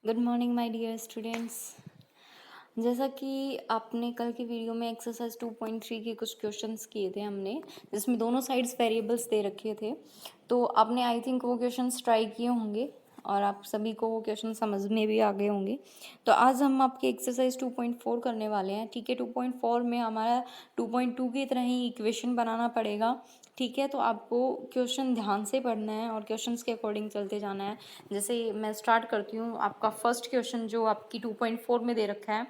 Good morning my dear students. जैसा कि आपने कल की वीडियो में एक्सरसाइज 2.3 के कुछ क्वेश्चंस किए थे हमने, जिसमें दोनों साइड्स वेरिएबल्स दे रखे थे। तो आपने आई थिंक वो क्वेश्चंस ट्राई किए होंगे और आप सभी को वो क्वेश्चन समझ में भी आ गए होंगे। तो आज हम आपके एक्सरसाइज 2.4 करने वाले हैं। ठीक है, 2.4 में हमारा 2.2 की तरह ही इक्वेशन बनाना पड़ेगा। ठीक है, तो आपको क्वेश्चन ध्यान से पढ़ना है और क्वेश्चंस के अकॉर्डिंग चलते जाना है। जैसे मैं स्टार्ट करती हूँ। आपका फर्स्ट क्वेश्चन जो आपकी 2.4 में दे रखा है,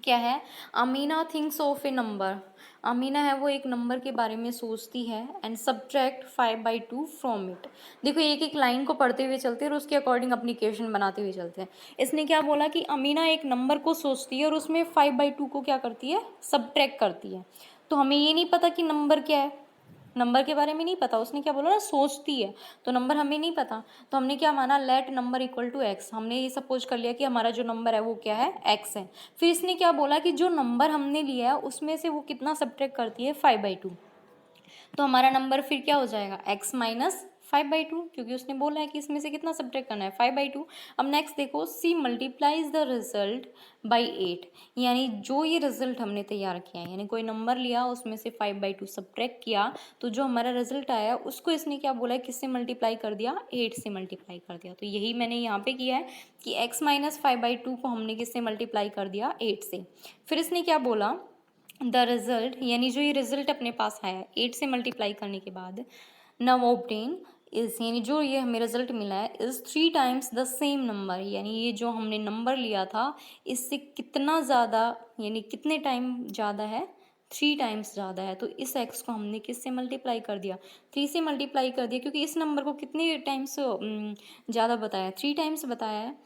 क्या है? Amina thinks of A number. Amina है वो एक नंबर के बारे में सोचती है एंड सब्ट्रैक्ट 5/2 फ्रॉम इट। देखो, एक एक लाइन को पढ़ते हुए चलते हैं और उसके अकॉर्डिंग अपनी क्वेश्चन बनाते हुए चलते हैं। इसने क्या बोला कि अमीना एक नंबर को सोचती है और उसमें 5/2 को क्या करती है? सब्ट्रैक्ट करती है। तो हमें ये नहीं पता कि नंबर क्या है, नंबर के बारे में नहीं पता। उसने क्या बोला ना, सोचती है, तो नंबर हमें नहीं पता। तो हमने क्या माना, let number equal to x. हमने ये सपोज कर लिया कि हमारा जो नंबर है वो क्या है? एक्स है। फिर इसने क्या बोला कि जो नंबर हमने लिया है उसमें से वो कितना सब्ट्रैक्ट करती है? 5/2। तो हमारा नंबर फिर क्या हो जाएगा? x माइनस 5/2, क्योंकि उसने बोला है कि इसमें से कितना सब्ट्रैक्ट करना है? 5/2। अब नेक्स्ट देखो, सी मल्टीप्लाइज द रिजल्ट बाई 8। यानी जो ये रिजल्ट हमने तैयार किया है, यानी कोई नंबर लिया उसमें से 5/2 सब्ट्रैक्ट किया, तो जो हमारा रिजल्ट आया उसको इसने क्या बोला है? किससे मल्टीप्लाई कर दिया? 8 से मल्टीप्लाई कर दिया। तो यही मैंने यहाँ पे किया है कि x माइनस 5/2 को हमने किससे मल्टीप्लाई कर दिया? 8 से। फिर इसने क्या बोला, द रिजल्ट, यानी जो ये रिजल्ट अपने पास आया 8 से मल्टीप्लाई करने के बाद, नव ऑब्टेन इज, यानी जो ये हमें रिजल्ट मिला है, is 3 times the same number. यानी ये जो हमने नंबर लिया था इससे कितना ज़्यादा, यानी कितने टाइम ज़्यादा है? 3 टाइम्स ज़्यादा है। तो इस एक्स को हमने किससे मल्टीप्लाई कर दिया? 3 से मल्टीप्लाई कर दिया, क्योंकि इस नंबर को कितने टाइम्स ज़्यादा बताया? 3 टाइम्स बताया है।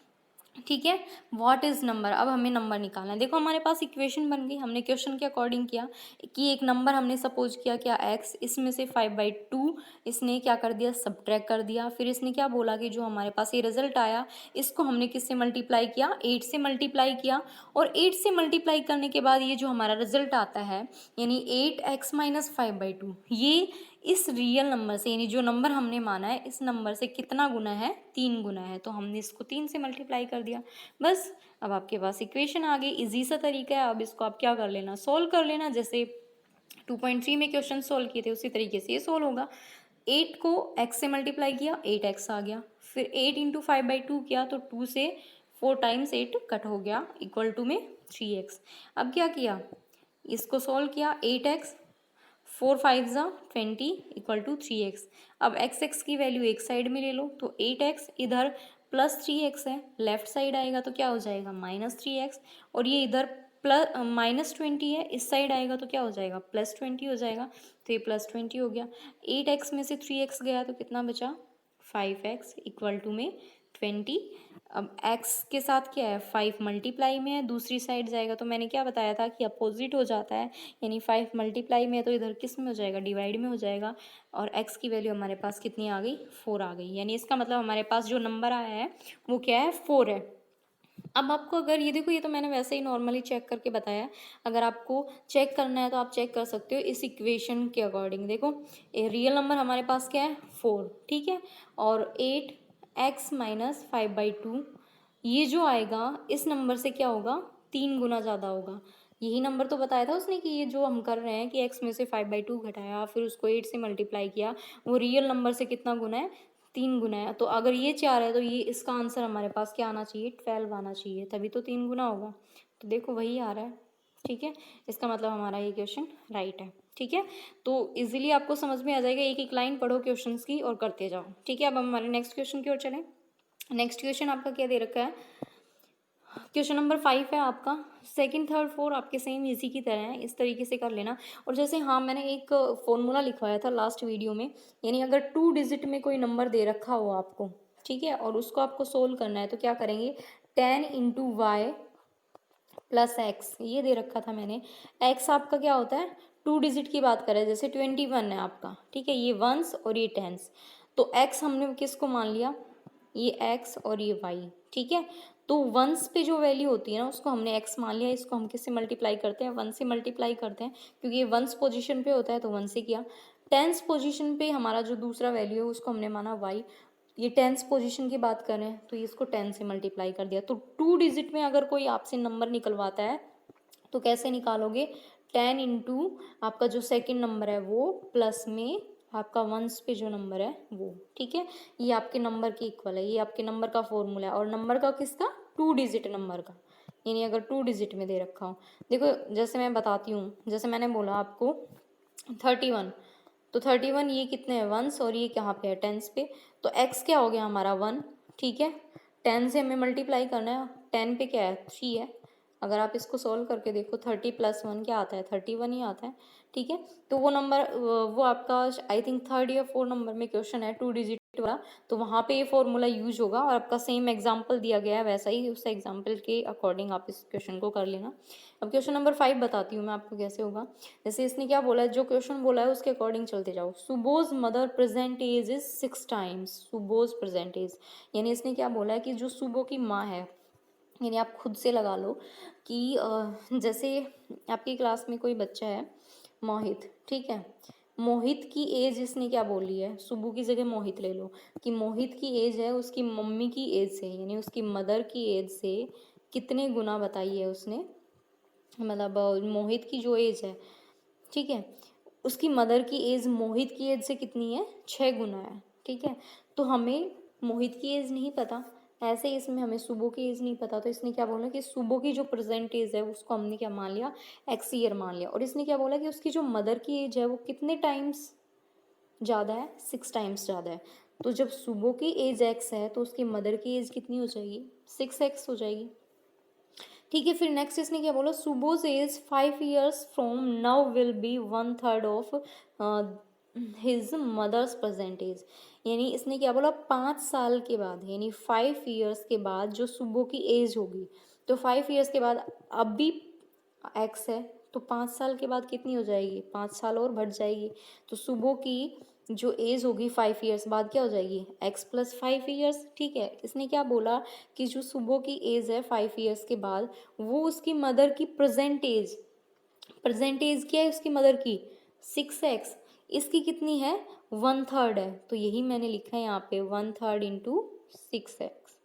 ठीक है, व्हाट इज नंबर? अब हमें नंबर निकालना है। देखो, हमारे पास इक्वेशन बन गई। हमने क्वेश्चन के अकॉर्डिंग किया कि एक नंबर हमने सपोज किया क्या? एक्स, इसमें से 5/2 इसने क्या कर दिया? सब्ट्रैक्ट कर दिया। फिर इसने क्या बोला कि जो हमारे पास ये रिजल्ट आया इसको हमने किससे मल्टीप्लाई किया? 8 से मल्टीप्लाई किया। और 8 से मल्टीप्लाई करने के बाद ये जो हमारा रिजल्ट आता है, यानी 8x माइनस 5/2, ये इस रियल नंबर से, यानी जो नंबर हमने माना है इस नंबर से कितना गुना है? 3 गुना है। तो हमने इसको 3 से मल्टीप्लाई कर दिया। बस, अब आपके पास इक्वेशन आ गई। इजी सा तरीका है। अब इसको आप क्या कर लेना? सोल्व कर लेना। जैसे 2.3 में क्वेश्चन सोल्व किए थे उसी तरीके से ये सोल्व होगा। 8 को x से मल्टीप्लाई किया, 8x आ गया। फिर 8 इंटू 5/2 किया तो 2 से 4 टाइम्स 8 कट हो गया, इक्वल टू में 3x। अब क्या किया? इसको सोल्व किया, 8x, 4 5 ज़ा 20 इक्वल टू 3x। अब एक्स एक्स की वैल्यू एक साइड में ले लो, तो 8x इधर प्लस 3x है, लेफ्ट साइड आएगा तो क्या हो जाएगा? -3x। और ये इधर प्लस -20 है, इस साइड आएगा तो क्या हो जाएगा? +20 हो जाएगा। तो ये +20 हो गया। 8x में से 3x गया तो कितना बचा? 5x इक्वल टू में 20। अब x के साथ क्या है? 5 मल्टीप्लाई में है, दूसरी साइड जाएगा तो मैंने क्या बताया था कि अपोजिट हो जाता है। यानी 5 मल्टीप्लाई में है तो इधर किस में हो जाएगा? डिवाइड में हो जाएगा। और x की वैल्यू हमारे पास कितनी आ गई? 4 आ गई। यानी इसका मतलब हमारे पास जो नंबर आया है वो क्या है? 4 है। अब आपको अगर ये देखो, ये तो मैंने वैसे ही नॉर्मली चेक करके बताया है। अगर आपको चेक करना है तो आप चेक कर सकते हो इस इक्वेशन के अकॉर्डिंग। देखो, रियल नंबर हमारे पास क्या है? 4, ठीक है। और 8x माइनस 5/2, ये जो आएगा इस नंबर से क्या होगा? 3 गुना ज़्यादा होगा। यही नंबर तो बताया था उसने कि ये जो हम कर रहे हैं कि x में से 5/2 घटाया, फिर उसको 8 से मल्टीप्लाई किया, वो रियल नंबर से कितना गुना है? 3 गुना है। तो अगर ये 4 है तो ये इसका आंसर हमारे पास क्या आना चाहिए? 12 आना चाहिए, तभी तो 3 गुना होगा। तो देखो वही आ रहा है। ठीक है, इसका मतलब हमारा ये क्वेश्चन राइट है। ठीक है, तो इजीली आपको समझ में आ जाएगा। एक एक लाइन पढ़ो क्वेश्चंस की और करते जाओ। ठीक है, अब हम हमारे नेक्स्ट क्वेश्चन की ओर चलें। नेक्स्ट क्वेश्चन आपका क्या दे रखा है? क्वेश्चन नंबर 5 है आपका। सेकंड, थर्ड, फोर आपके सेम इसी की तरह है, इस तरीके से कर लेना। और जैसे हाँ, मैंने एक फॉर्मूला लिखवाया था लास्ट वीडियो में, यानी अगर 2 डिजिट में कोई नंबर दे रखा हो आपको, ठीक है, और उसको आपको सोल्व करना है तो क्या करेंगे? 10 इंटू वाई प्लस एक्स, ये दे रखा था मैंने। एक्स आपका क्या होता है? 2 डिजिट की बात करें, जैसे 21 है आपका, ठीक है, ये वंस और ये टेंस। तो एक्स हमने किसको मान लिया? ये एक्स और ये वाई, ठीक है। तो वंस पे जो वैल्यू होती है ना उसको हमने एक्स मान लिया। इसको हम किससे मल्टीप्लाई करते हैं? 1 से मल्टीप्लाई करते हैं, क्योंकि ये वंस पोजीशन पे होता है तो 1 से किया। टेंस पोजीशन पे हमारा जो दूसरा वैल्यू है उसको हमने माना वाई, ये टेंस पोजीशन की बात कर रहे हैं तो ये इसको 10 से मल्टीप्लाई कर दिया। तो 2 डिजिट में अगर कोई आपसे नंबर निकलवाता है तो कैसे निकालोगे, 10 इंटू आपका जो सेकंड नंबर है वो प्लस में आपका वंस पे जो नंबर है वो, ठीक है। ये आपके नंबर के इक्वल है, ये आपके नंबर का फॉर्मूला है। और नंबर का किसका, 2 डिजिट नंबर का, यानी अगर 2 डिजिट में दे रखा हो। देखो जैसे मैं बताती हूँ, जैसे मैंने बोला आपको 31, तो 31 ये कितने हैं वंस, और ये कहाँ पे है टेंस पे, तो x क्या हो गया हमारा 1, ठीक है। 10 से हमें मल्टीप्लाई करना है, 10 पे क्या है 3 है। अगर आप इसको सॉल्व करके देखो 30 + 1 क्या आता है, 31 ही आता है, ठीक है। तो वो नंबर वो आपका आई थिंक 3rd या 4th नंबर में क्वेश्चन है 2 डिजिट वाला, तो वहाँ पे ये फॉर्मूला यूज होगा। और आपका सेम एग्जाम्पल दिया गया है वैसा ही, उस एग्जाम्पल के अकॉर्डिंग आप इस क्वेश्चन को कर लेना। अब क्वेश्चन नंबर 5 बताती हूँ मैं आपको कैसे होगा। जैसे इसने क्या बोला है, जो क्वेश्चन बोला है उसके अकॉर्डिंग चलते जाओ। Suppose mother present age is 6 times, suppose present age, यानी इसने क्या बोला है कि जो सुबो की माँ है, यानी आप खुद से लगा लो कि जैसे आपकी क्लास में कोई बच्चा है मोहित, ठीक है। मोहित की एज इसने क्या बोली है, सुबू की जगह मोहित ले लो, कि मोहित की एज है उसकी मम्मी की एज से, यानी उसकी मदर की एज से कितने गुना बताई है उसने, मतलब मोहित की जो एज है, ठीक है, उसकी मदर की एज मोहित की एज से कितनी है, 6 गुना है, ठीक है। तो हमें मोहित की एज नहीं पता, ऐसे ही इसमें हमें सुबो की एज नहीं पता, तो इसने क्या बोला कि सुबो की जो प्रेजेंट एज है उसको हमने क्या मान लिया, एक्स ईयर मान लिया। और इसने क्या बोला कि उसकी जो मदर की एज है वो कितने टाइम्स ज़्यादा है, 6 टाइम्स ज़्यादा है। तो जब सुबो की एज एक्स है तो उसकी मदर की एज कितनी हो जाएगी, 6x हो जाएगी, ठीक है। फिर नेक्स्ट इसने क्या बोला, suppose age 5 years from now will be 1/3 of his mother's present age, यानी इसने क्या बोला 5 साल के बाद, यानी 5 years के बाद जो सुबो की एज होगी, तो 5 years के बाद अब भी एक्स है, तो 5 साल के बाद कितनी हो जाएगी, 5 साल और बढ़ जाएगी। तो सुबो की जो एज होगी 5 years बाद क्या हो जाएगी, x + 5 years, ठीक है। इसने क्या बोला कि जो सुबो की एज है 5 years के बाद, वो उसकी मदर की प्रेजेंट एज क्या है उसकी मदर की, 6x, इसकी कितनी है 1/3 है, तो यही मैंने लिखा है यहाँ पे 1/3 इंटू 6x,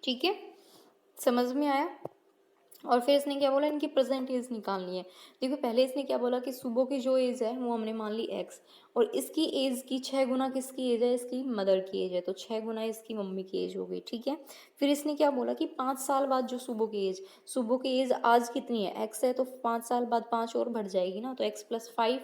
ठीक है, समझ में आया। और फिर इसने क्या बोला, इनकी प्रेजेंट एज निकालनी है। देखो पहले इसने क्या बोला कि सुबह की जो एज है वो हमने मान ली x, और इसकी एज की 6 गुना किसकी एज है, इसकी मदर की एज है, तो 6 गुना इसकी मम्मी की एज हो गई, ठीक है। फिर इसने क्या बोला कि 5 साल बाद जो सुबह की एज आज कितनी है, x है, तो 5 साल बाद 5 और बढ़ जाएगी ना, तो x + 5,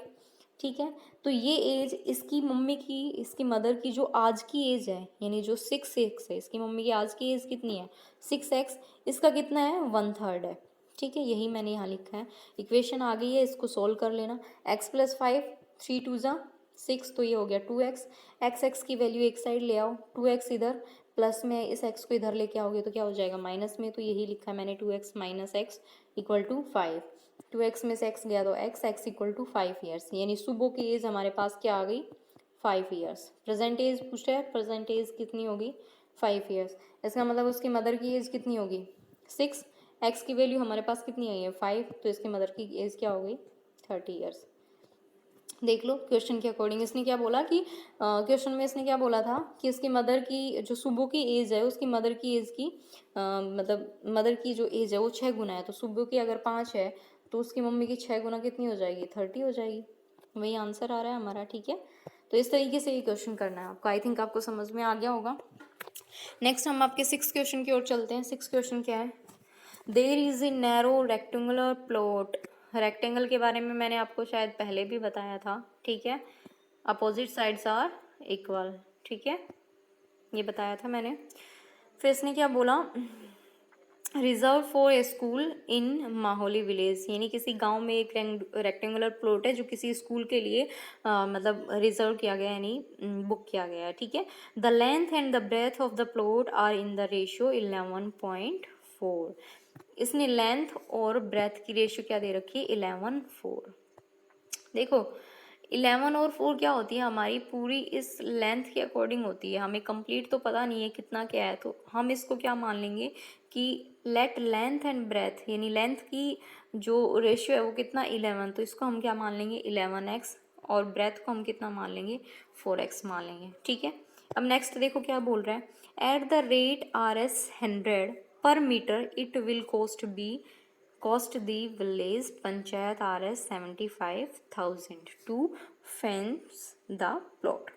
ठीक है। तो ये एज इसकी मम्मी की, इसकी मदर की जो आज की एज है, यानी जो 6x है, इसकी मम्मी की आज की एज कितनी है 6x, इसका कितना है 1/3 है, ठीक है। यही मैंने यहाँ लिखा है। इक्वेशन आ गई है, इसको सोल्व कर लेना। x + 5, 3 2 ज़ा 6, तो ये हो गया 2x, x की वैल्यू एक साइड ले आओ, 2x इधर, प्लस में इस x को इधर लेके आओगे तो क्या हो जाएगा माइनस में, तो यही लिखा है मैंने 2x - x = 5, 2x में से x गया तो x = 5 years, यानी सुबह की एज हमारे पास क्या आ गई 5 years। प्रेजेंट एज पूछा है, प्रेजेंट एज कितनी होगी 5 years, इसका मतलब उसकी मदर की एज कितनी होगी 6, x की वैल्यू हमारे पास कितनी आई है 5, तो इसकी मदर की एज क्या हो गई 30 years। देख लो क्वेश्चन के अकॉर्डिंग इसने क्या बोला कि क्वेश्चन में इसने क्या बोला था कि उसकी मदर की जो सुबह की एज है उसकी मदर की एज की मतलब मदर की जो एज है वो 6 गुना है, तो सुबह की अगर 5 है तो उसकी मम्मी की 6 गुना कितनी हो जाएगी 30 हो जाएगी, वही आंसर आ रहा है हमारा, ठीक है। तो इस तरीके से ये क्वेश्चन करना है आपको, आई थिंक आपको समझ में आ गया होगा। नेक्स्ट हम आपके 6 क्वेश्चन की ओर चलते हैं। 6 क्वेश्चन क्या है, there is a narrow rectangular plot, rectangle के बारे में मैंने आपको शायद पहले भी बताया था, ठीक है। अपोजिट साइड्स आर इक्वल, ठीक है, ये बताया था मैंने। फिर इसने क्या बोला, reserve for a school in Mahauli village, यानी किसी गांव में एक रेक्टेंगुलर प्लॉट है जो किसी स्कूल के लिए मतलब रिजर्व किया गया, यानी बुक किया गया है, ठीक है। The length and the breadth of the plot are in the ratio 11.4, इसने लेंथ और ब्रेथ की रेशियो क्या दे रखी है 11:4। देखो 11 और 4 क्या होती है हमारी पूरी इस लेंथ के अकॉर्डिंग होती है, हमें कंप्लीट तो पता नहीं है कितना क्या है, तो हम इसको क्या मान लेंगे कि लेट लेंथ एंड ब्रेथ, यानी लेंथ की जो रेशियो है वो कितना 11, तो इसको हम क्या मान लेंगे 11x, और ब्रेथ को हम कितना मान लेंगे 4x मान लेंगे, ठीक है। अब नेक्स्ट देखो क्या बोल रहा है, एट द रेट Rs 100 पर metre it will cost the village panchayat Rs 75,000 to fence the plot।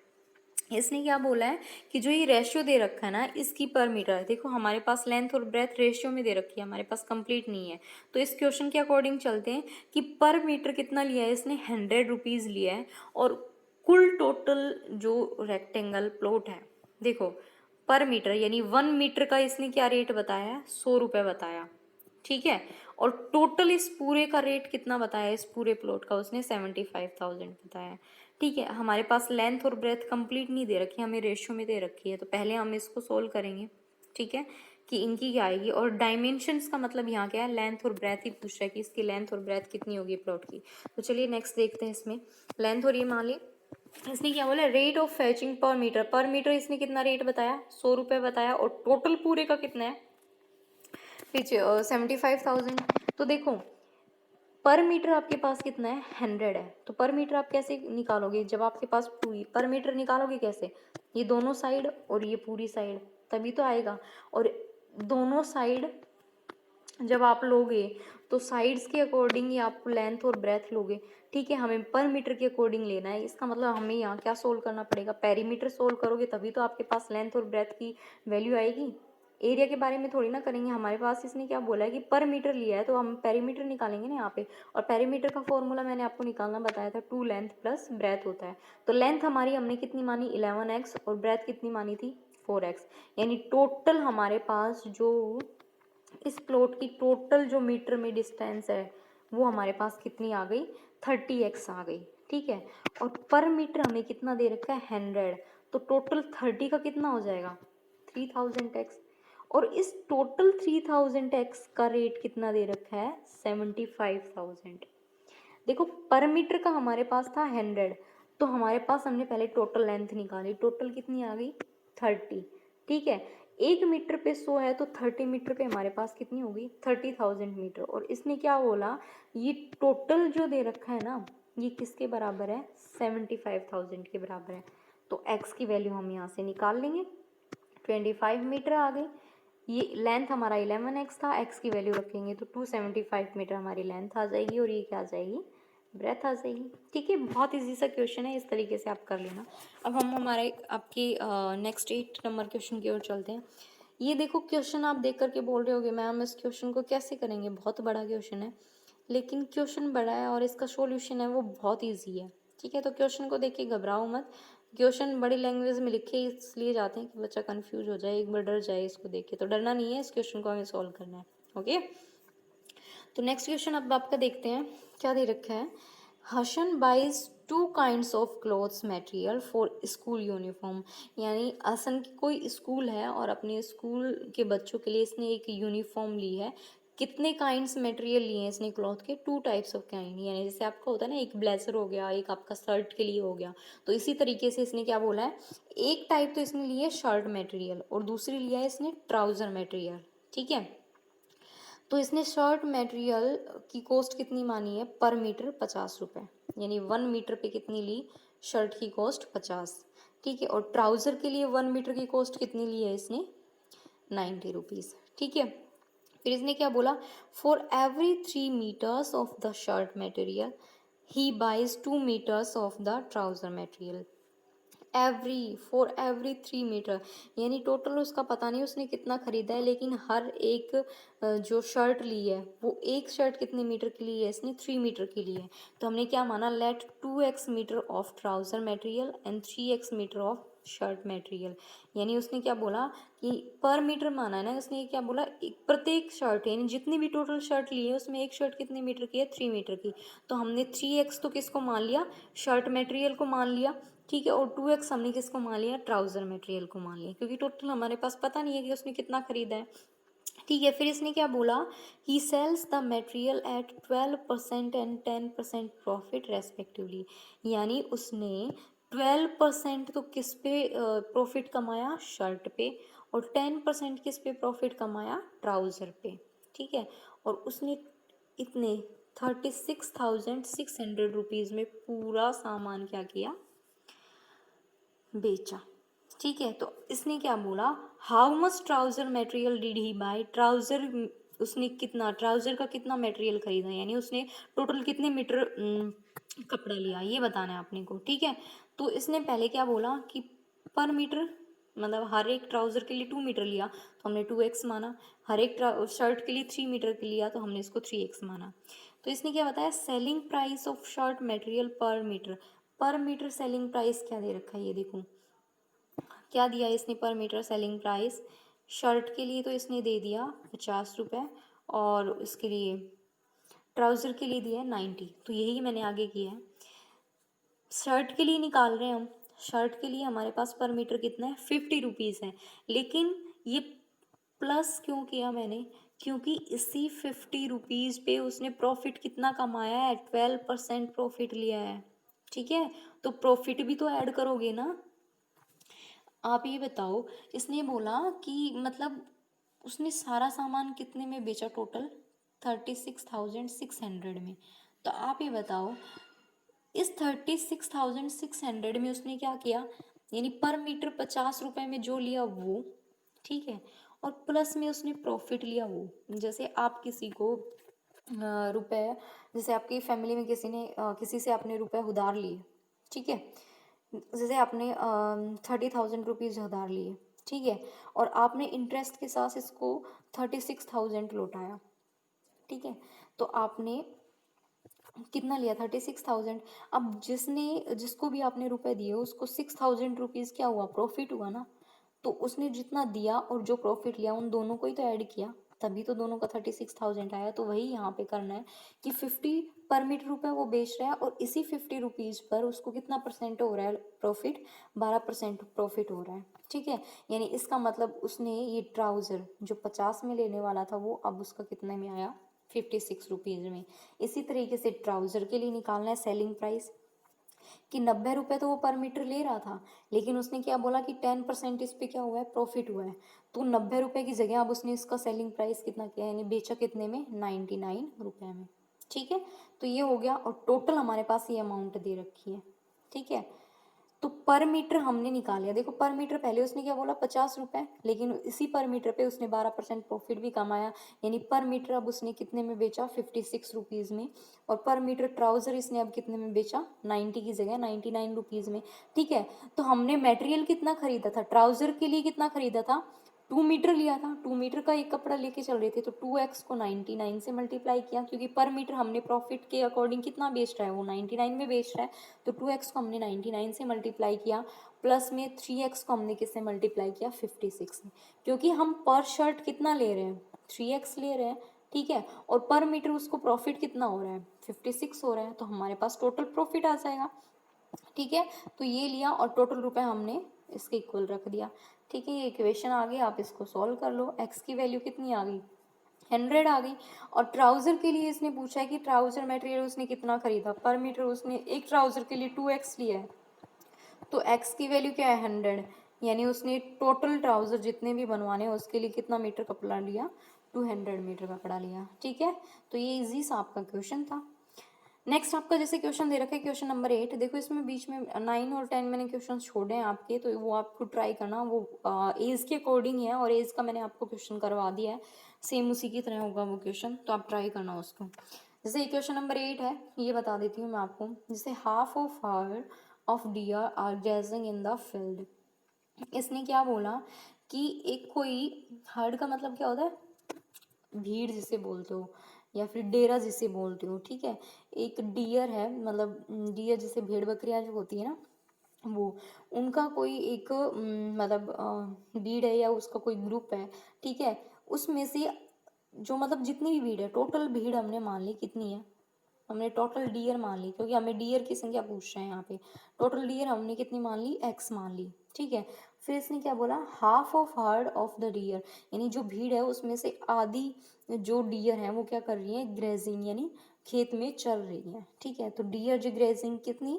इसने क्या बोला है कि जो ये रेशियो दे रखा है ना इसकी पर मीटर है। देखो हमारे पास लेंथ और ब्रेथ रेशियो में दे रखी है, हमारे पास कंप्लीट नहीं है। तो इस क्वेश्चन के अकॉर्डिंग चलते हैं कि पर मीटर कितना लिया है इसने, 100 रुपीज़ लिया है। और कुल टोटल जो रेक्टेंगल प्लॉट है देखो पर मीटर यानी 1 मीटर का इसने क्या रेट बताया है, 100 रुपये बताया, ठीक है। और टोटल इस पूरे का रेट कितना बताया, इस पूरे प्लॉट का उसने 75,000 बताया, ठीक है। हमारे पास लेंथ और ब्रेथ कंप्लीट नहीं दे रखी, हमें रेशियो में दे रखी है। तो पहले हम इसको सोल्व करेंगे, ठीक है, कि इनकी क्या आएगी। और डायमेंशंस का मतलब यहाँ क्या है, लेंथ और ब्रेथ ही पूछ रहा है कि इसकी लेंथ और ब्रेथ कितनी होगी प्लॉट की। तो चलिए नेक्स्ट देखते हैं इसमें लेंथ। और ये मान ली इसने क्या बोला, रेट ऑफ फैचिंग पर मीटर इसने कितना रेट बताया, 100 रुपये बताया। और टोटल पूरे का कितना है पीछे 75,000। तो देखो पर मीटर आपके पास कितना है, 100 है। तो पर मीटर आप कैसे निकालोगे, जब आपके पास पूरी पर मीटर निकालोगे कैसे, ये दोनों साइड और ये पूरी साइड, तभी तो आएगा। और दोनों साइड जब आप लोगे तो साइड्स के अकॉर्डिंग ही आप लेंथ और ब्रेथ लोगे, ठीक है। हमें पर मीटर के अकॉर्डिंग लेना है, इसका मतलब हमें यहाँ क्या सोल्व करना पड़ेगा, पेरीमीटर सोल्व करोगे तभी तो आपके पास लेंथ और ब्रेथ की वैल्यू आएगी। एरिया के बारे में थोड़ी ना करेंगे, हमारे पास इसने क्या बोला है कि पर मीटर लिया है तो हम पेरीमीटर निकालेंगे ना यहाँ पे। और पेरीमीटर का फॉर्मूला मैंने आपको निकालना बताया था, 2 लेंथ प्लस ब्रेथ होता है। तो लेंथ हमारी हमने कितनी मानी 11x और ब्रेथ कितनी मानी थी 4x। यानी टोटल हमारे पास जो इस प्लॉट की टोटल जो मीटर में डिस्टेंस है वो हमारे पास कितनी आ गई, 30x आ गई, ठीक है। और पर मीटर हमें कितना दे रखा है 100, तो टोटल 30 का कितना हो जाएगा 3000x। और इस टोटल 3000x का रेट कितना दे रखा है 75,000। देखो पर मीटर का हमारे पास था 100, तो हमारे पास हमने पहले टोटल लेंथ निकाली, टोटल कितनी आ गई 30, ठीक है। 1 मीटर पे 100 है तो 30 मीटर पे हमारे पास कितनी होगी 30,000 मीटर। और इसने क्या बोला, ये टोटल जो दे रखा है ना ये किसके बराबर है 75,000 के बराबर है। तो x की वैल्यू हम यहाँ से निकाल लेंगे, 25 मीटर आ गई। ये लेंथ हमारा 11x था, x की वैल्यू रखेंगे तो 275 मीटर हमारी लेंथ आ जाएगी। और ये क्या आ जाएगी, ब्रेथ आ जाएगी, ठीक है। बहुत इजी सा क्वेश्चन है, इस तरीके से आप कर लेना। अब हम हमारे आपके नेक्स्ट 8 नंबर क्वेश्चन की ओर चलते हैं। ये देखो क्वेश्चन आप देख करके बोल रहे होगे मैम इस क्वेश्चन को कैसे करेंगे, बहुत बड़ा क्वेश्चन है। लेकिन क्वेश्चन बड़ा है और इसका सॉल्यूशन है वो बहुत ईजी है, ठीक है। तो क्वेश्चन को देख के घबराओ मत, क्वेश्चन बड़ी लैंग्वेज में लिखे इसलिए जाते हैं कि बच्चा कंफ्यूज हो जाए, एक बार डर जाए इसको देख के। तो डरना नहीं है, इस क्वेश्चन को हमें सॉल्व करना है, ओके। तो नेक्स्ट क्वेश्चन अब आपका देखते हैं क्या दे रखा है। Hasan buys 2 kinds of clothes material for school uniform. यानी हसन की कोई स्कूल है और अपने स्कूल के बच्चों के लिए इसने एक यूनिफॉर्म ली है। कितने काइंड्स मटेरियल लिए हैं इसने क्लॉथ के, 2 टाइप्स ऑफ काइंड। यानी जैसे आपका होता है ना एक ब्लेजर हो गया, एक आपका शर्ट के लिए हो गया, तो इसी तरीके से इसने क्या बोला है, एक टाइप तो इसने ली है शर्ट मटेरियल और दूसरी लिया है इसने ट्राउज़र मटेरियल, ठीक है। तो इसने शर्ट मटेरियल की कॉस्ट कितनी मानी है पर मीटर 50 रुपये, यानी 1 मीटर पे कितनी ली शर्ट की कॉस्ट 50, ठीक है। और ट्राउज़र के लिए 1 मीटर की कॉस्ट कितनी ली है इसने 90 रुपीज़, ठीक है। फिर इसने क्या बोला, for every 3 metres of the shirt material he buys 2 metres of the trouser material. For every 3 metre, यानी टोटल उसका पता नहीं उसने कितना खरीदा है, लेकिन हर एक जो शर्ट ली है वो एक शर्ट कितने मीटर की ली है इसने 3 मीटर की ली है। तो हमने क्या माना, let 2x metre of trouser material and 3x metre of shirt material. यानी उसने क्या बोला कि पर मीटर माना है ना, उसने क्या बोला प्रत्येक शर्ट यानी जितनी भी टोटल शर्ट ली है उसमें एक शर्ट कितने मीटर की है 3 मीटर की। तो हमने 3x तो किसको मान लिया, शर्ट मटेरियल को मान लिया, ठीक है। और 2x हमने किसको मान लिया, ट्राउज़र मटेरियल को मान लिया, क्योंकि टोटल हमारे पास पता नहीं है कि उसने कितना खरीदा है, ठीक है। फिर इसने क्या बोला, he sells the material at 12% and 10% profit respectively. यानी उसने 12% तो किस पे प्रॉफिट कमाया, शर्ट पे, और 10% किस पे प्रॉफिट कमाया, ट्राउज़र पे, ठीक है। और उसने इतने 36,600 रुपीज़ में पूरा सामान क्या किया, बेचा, ठीक है, तो इसने क्या बोला, how much trouser material did he buy, trouser उसने कितना, ट्राउजर का कितना मटेरियल खरीदा, यानी उसने टोटल कितने मीटर कपड़ा लिया, ये बताना है अपने को। ठीक है, तो इसने पहले क्या बोला कि पर मीटर, मतलब हर एक ट्राउजर के लिए 2 मीटर लिया तो हमने 2x माना, हर एक शर्ट के लिए 3 मीटर के लिया तो हमने इसको 3x माना। तो इसने क्या बताया, selling price of shirt material पर मीटर सेलिंग प्राइस क्या दे रखा है, ये देखो क्या दिया है इसने, पर मीटर सेलिंग प्राइस शर्ट के लिए तो इसने दे दिया 50 रुपये, और इसके लिए ट्राउज़र के लिए दिया है 90। तो यही मैंने आगे किया है, शर्ट के लिए निकाल रहे हैं हम, शर्ट के लिए हमारे पास पर मीटर कितना है, 50 रुपीज़ है। लेकिन ये प्लस क्यों किया मैंने, क्योंकि इसी 50 रुपीज़ पे उसने प्रॉफिट कितना कमाया है, 12% प्रॉफिट लिया है। ठीक है, तो प्रॉफिट भी तो ऐड करोगे ना। आप ये बताओ, इसने बोला कि मतलब उसने सारा सामान कितने में बेचा, टोटल 36,600 में। तो आप ये बताओ, इस 36,600 में उसने क्या किया, यानी पर मीटर 50 रुपये में जो लिया वो, ठीक है, और प्लस में उसने प्रॉफिट लिया वो। जैसे आप किसी को रुपए, जैसे आपकी फैमिली में किसी से आपने रुपए उधार लिए, ठीक है, जैसे आपने 30,000 रुपीज़ उधार लिए, ठीक है, और आपने इंटरेस्ट के साथ इसको 36,000 लौटाया, ठीक है, तो आपने कितना लिया, 36,000। अब जिसको भी आपने रुपए दिए उसको 6,000 रुपीज़ क्या हुआ, प्रॉफिट हुआ ना। तो उसने जितना दिया और जो प्रॉफिट लिया उन दोनों को ही तो ऐड किया, तभी तो दोनों का 36,000 आया। तो वही यहाँ पे करना है कि 50 पर मीटर वो बेच रहा है, और इसी 50 रुपीज़ पर उसको कितना परसेंट हो रहा है प्रॉफिट, 12% प्रॉफिट हो रहा है। ठीक है, यानी इसका मतलब उसने ये ट्राउज़र जो 50 में लेने वाला था वो अब उसका कितने में आया, 56 रुपीज़ में। इसी तरीके से ट्राउज़र के लिए निकालना है सेलिंग प्राइस, कि 90 रुपये तो वो पर मीटर ले रहा था, लेकिन उसने क्या बोला कि 10% इस पे क्या हुआ है, प्रॉफिट हुआ है। तो 90 रुपये की जगह अब उसने इसका सेलिंग प्राइस कितना किया, यानी बेचा कितने में, 99 रुपये में। ठीक है, तो ये हो गया, और टोटल हमारे पास ये अमाउंट दे रखी है। ठीक है, तो पर मीटर हमने निकाल लिया। देखो पर मीटर पहले उसने क्या बोला, 50 रुपये, लेकिन इसी पर मीटर पे उसने 12% प्रॉफिट भी कमाया, यानी पर मीटर अब उसने कितने में बेचा, 56 रुपीज़ में। और पर मीटर ट्राउज़र इसने अब कितने में बेचा, 90 की जगह 99 रुपीज़ में। ठीक है, तो हमने मटेरियल कितना खरीदा था, ट्राउज़र के लिए कितना खरीदा था, 2 मीटर लिया था, 2 मीटर का एक कपड़ा लेके चल रहे थे, तो 2x को 99 से मल्टीप्लाई किया, क्योंकि पर मीटर हमने प्रॉफिट के अकॉर्डिंग कितना बेच रहा है, वो 99 में बेच रहा है, तो 2x को हमने 99 से मल्टीप्लाई किया, प्लस में 3x को हमने किससे मल्टीप्लाई किया, 56 में, क्योंकि हम पर शर्ट कितना ले रहे हैं, 3x ले रहे हैं। ठीक है, और पर मीटर उसको प्रॉफिट कितना हो रहा है, 56 हो रहा है, तो हमारे पास टोटल प्रॉफिट आ जाएगा। ठीक है, तो ये लिया और टोटल रुपए हमने इसके इक्वल रख दिया। ठीक है, ये इक्वेशन आ गई, आप इसको सॉल्व कर लो। x की वैल्यू कितनी आ गई, 100 आ गई। और ट्राउज़र के लिए इसने पूछा है कि ट्राउज़र मटेरियल उसने कितना खरीदा, पर मीटर उसने एक ट्राउज़र के लिए 2x लिया है, तो x की वैल्यू क्या है, 100, यानी उसने टोटल ट्राउज़र जितने भी बनवाने हैं उसके लिए कितना मीटर कपड़ा लिया, 200 मीटर कपड़ा लिया। ठीक है, तो ये इजी सा आपका क्वेश्चन था। नेक्स्ट आपका जैसे क्वेश्चन दे रखा है क्वेश्चन नंबर 8, देखो इसमें बीच में 9 और 10 मैंने क्वेश्चन छोड़े हैं आपके, तो वो आपको ट्राई करना, वो एज के अकॉर्डिंग है, और एज का मैंने आपको क्वेश्चन करवा दिया है, सेम उसी की तरह होगा वो क्वेश्चन, तो आप ट्राई करना उसको। जैसे क्वेश्चन नंबर 8 है, ये बता देती हूँ मैं आपको, जैसे half of herd of deer are grazing in the field. इसने क्या बोला कि एक कोई, हर्ड का मतलब क्या होता है, भीड़ जिसे बोलते हो, या फिर डेरा जिसे बोलते हो। ठीक है, एक डियर है, मतलब डियर जैसे भेड़ बकरियां जो होती है ना, वो उनका कोई एक मतलब भीड़ है या उसका कोई ग्रुप है। ठीक है, उसमें से जो मतलब जितनी भी भीड़ है, टोटल भीड़ हमने मान ली कितनी है, हमने टोटल डियर मान ली, क्योंकि हमें डियर की संख्या पूछ रहे हैं यहाँ पे। टोटल डियर हमने कितनी मान ली, x मान ली। ठीक है, फिर इसने क्या बोला, half of herd of the deer, यानी जो भीड़ है उसमें से आधी जो डियर है वो क्या कर रही है, ग्रेजिंग, यानी खेत में चल रही है। ठीक है, तो डियर जो ग्रेजिंग कितनी,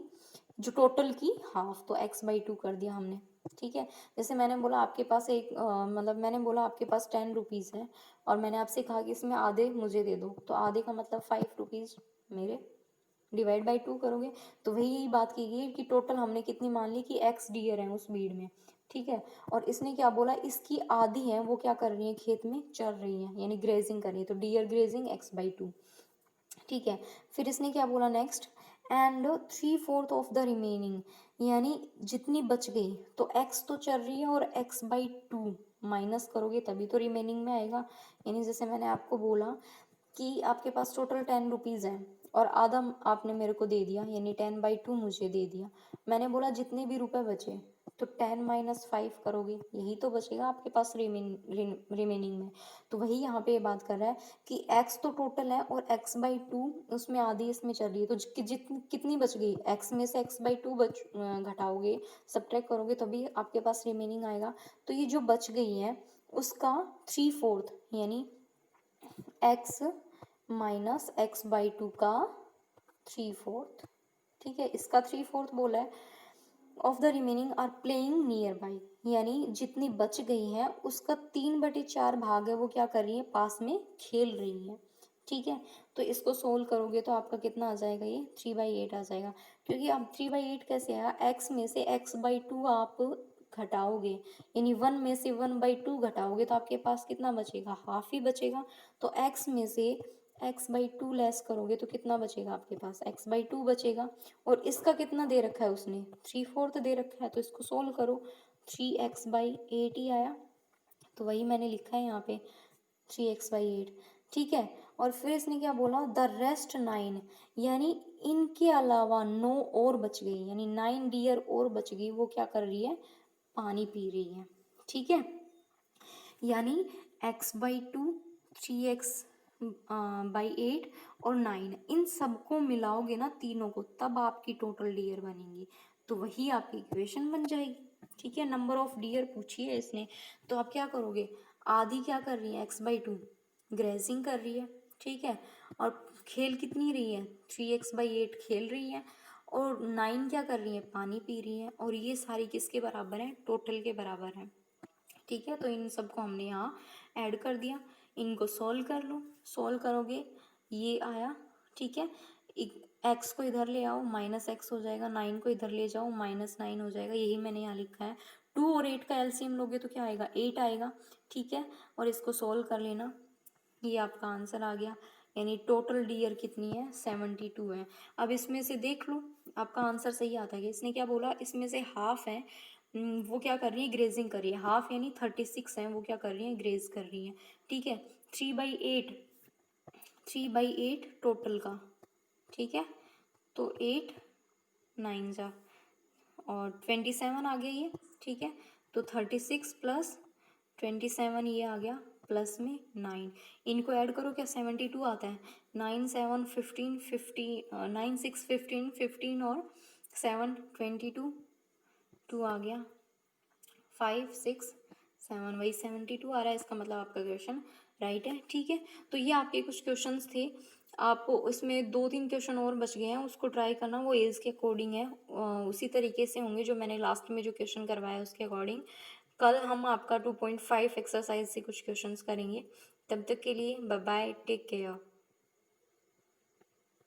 जो टोटल की हाफ, तो x/2 कर दिया हमने। ठीक है, जैसे मैंने बोला आपके पास मतलब मैंने बोला आपके पास 10 रुपीज़ है, और मैंने आपसे कहा कि इसमें आधे मुझे दे दो, तो आधे का मतलब 5 रुपीज़ मेरे, डिवाइड बाई 2 करोगे, तो वही बात की गई कि टोटल हमने कितनी मान ली कि x डियर है उस भीड़ में। ठीक है। और इसने क्या बोला, इसकी आधी है वो क्या कर रही है, खेत में चर रही है, यानी ग्रेजिंग कर रही है, तो डियर ग्रेजिंग x/2। ठीक है। फिर इसने क्या बोला next, and 3/4 of the remaining, यानी जितनी बच गई, तो x तो चल रही है और x/2 माइनस करोगे तभी तो रिमेनिंग में आएगा। यानी जैसे मैंने आपको बोला कि आपके पास टोटल 10 रुपीज़ है और आधा आपने मेरे को दे दिया, यानी 10/2 मुझे दे दिया। मैंने बोला जितने भी रुपए बचे तो 10 - 5 करोगे, यही तो बचेगा आपके पास रिमेनिंग में। तो वही यहाँ पे ये बात कर रहा है कि x तो टोटल है और x/2 उसमें आधी इसमें चल रही है, तो कितनी बच गई, x में से x/2 घटाओगे, सब्ट्रैक्ट करोगे तभी आपके पास रिमेनिंग आएगा। तो ये जो बच गई है उसका 3/4 यानी x माइनस x/2 का 3/4, ठीक है, इसका 3/4 बोला है। Of the remaining are playing nearby, यानी जितनी बच गई है उसका 3/4 भाग है वो क्या कर रही है, पास में खेल रही है। ठीक है। तो इसको सोल्व करोगे तो आपका कितना आ जाएगा, ये 3/8 आ जाएगा। क्योंकि अब 3/8 कैसे आया, x में से x/2 आप घटाओगे, यानी 1 में से 1/2 घटाओगे तो आपके पास कितना बचेगा, हाफ ही बचेगा। तो x में से x/2 लेस करोगे तो कितना बचेगा आपके पास, x/2 बचेगा। और इसका कितना दे रखा है उसने, 3/4 दे रखा है, तो इसको सोल्व करो, 3x/8 ही आया। तो वही मैंने लिखा है यहाँ पे 3x/8। ठीक है। और फिर इसने क्या बोला, द रेस्ट 9, यानी इनके अलावा 9 और बच गई, यानी 9 डियर और बच गई, वो क्या कर रही है, पानी पी रही है। ठीक है। यानी x/2, 3x/8 और 9 इन सबको मिलाओगे ना तीनों को, तब आपकी टोटल डियर बनेंगी, तो वही आपकी इक्वेशन बन जाएगी। ठीक है। नंबर ऑफ डियर पूछी है इसने, तो आप क्या करोगे, आधी क्या कर रही है, x/2 ग्रेजिंग कर रही है। ठीक है। और खेल कितनी रही है, 3x/8 खेल रही है, और 9 क्या कर रही है, पानी पी रही है, और ये सारी किसके बराबर है, टोटल के बराबर है। ठीक है। तो इन सबको हमने यहाँ ऐड कर दिया, इनको सॉल्व कर लो, सॉल्व करोगे ये आया। ठीक है। x को इधर ले आओ, -x हो जाएगा, 9 को इधर ले जाओ, -9 हो जाएगा, यही मैंने यहाँ लिखा है। 2 और 8 का एलसीएम लोगे तो क्या आएगा, 8 आएगा। ठीक है। और इसको सॉल्व कर लेना, ये आपका आंसर आ गया। यानी टोटल डियर कितनी है, 72 है। अब इसमें से देख लो आपका आंसर सही आता है। इसने क्या बोला, इसमें से हाफ है वो क्या कर रही है, ग्रेजिंग कर रही है, हाफ यानी 36 है वो क्या कर रही है, ग्रेज कर रही है। ठीक है। 3/8 टोटल का, ठीक है, तो 8 9 जा और 27 आ गया ये। ठीक है। तो 36 प्लस 27 ये आ गया, प्लस में 9, इनको ऐड करो क्या, 72 आता है। 9 7 15 9 6 15 15 और 7 22 2 आ गया, 5 6 7 वही 72 आ रहा है। इसका मतलब आपका क्वेश्चन राइट है। ठीक है। तो ये आपके कुछ क्वेश्चंस थे, आप उसमें 2-3 क्वेश्चन और बच गए हैं, उसको ट्राई करना, वो एज के अकॉर्डिंग है, उसी तरीके से होंगे जो मैंने लास्ट में जो क्वेश्चन करवाया उसके अकॉर्डिंग। कल हम आपका 2.5 एक्सरसाइज से कुछ क्वेश्चंस करेंगे। तब तक के लिए बाय बाय, टेक केयर।